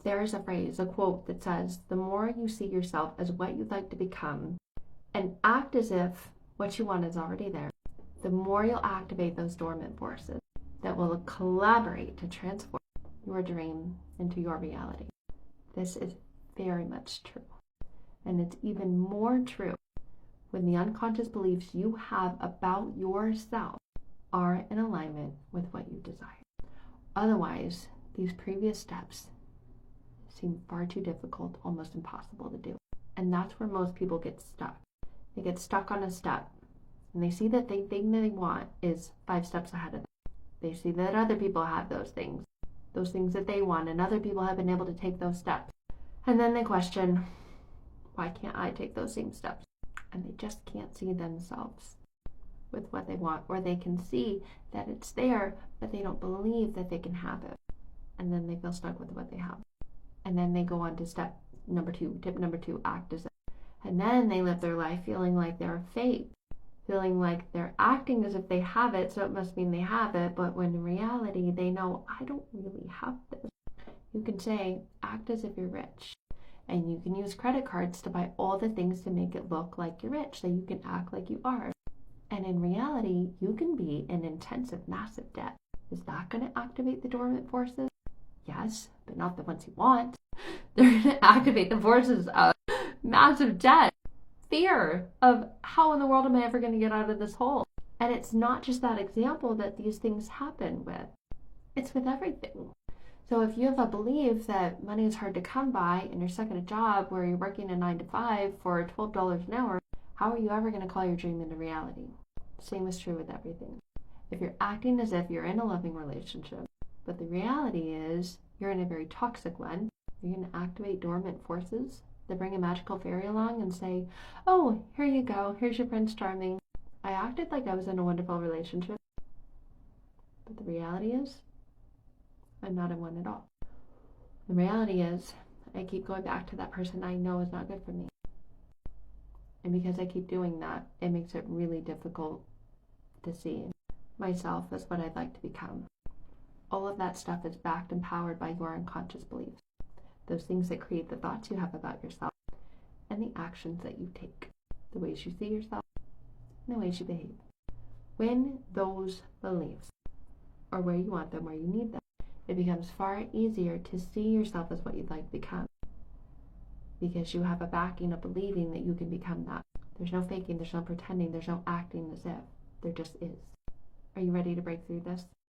There's a phrase, a quote that says, the more you see yourself as what you'd like to become and act as if what you want is already there, the more you'll activate those dormant forces that will collaborate to transform your dream into your reality. This is very much true. And it's even more true when the unconscious beliefs you have about yourself are in alignment with what you desire. Otherwise, these previous steps seem far too difficult, almost impossible to do. And that's where most people get stuck. They get stuck on a step, and they see that the thing they want is 5 steps ahead of them. They see that other people have those things that they want, and other people have been able to take those steps. And then they question, why can't I take those same steps? And they just can't see themselves with what they want, or they can see that it's there, but they don't believe that they can have it. And then they feel stuck with what they have. And then they go on to tip number 2, act as if. And then they live their life feeling like they're fake, feeling like they're acting as if they have it, so it must mean they have it, but when in reality they know, I don't really have this. You can say, act as if you're rich. And you can use credit cards to buy all the things to make it look like you're rich, so you can act like you are. And in reality, you can be in intensive, massive debt. Is that going to activate the dormant forces? Yes, but not the ones you want. They're going to activate the forces of massive debt, fear of how in the world am I ever going to get out of this hole? And it's not just that example that these things happen with. It's with everything. So if you have a belief that money is hard to come by and you're stuck in a job where you're working a 9 to 5 for $12 an hour, how are you ever going to call your dream into reality? Same is true with everything. If you're acting as if you're in a loving relationship, but the reality is you're in a very toxic one, you're going to activate dormant forces that bring a magical fairy along and say, oh, here you go, here's your Prince Charming. I acted like I was in a wonderful relationship, but the reality is I'm not in one at all. The reality is I keep going back to that person I know is not good for me. And because I keep doing that, it makes it really difficult to see myself as what I'd like to become. All of that stuff is backed and powered by your unconscious beliefs. Those things that create the thoughts you have about yourself and the actions that you take, the ways you see yourself and the ways you behave. When those beliefs are where you want them, where you need them, it becomes far easier to see yourself as what you'd like to become, because you have a backing of believing that you can become that. There's no faking, there's no pretending, there's no acting as if. There just is. Are you ready to break through this?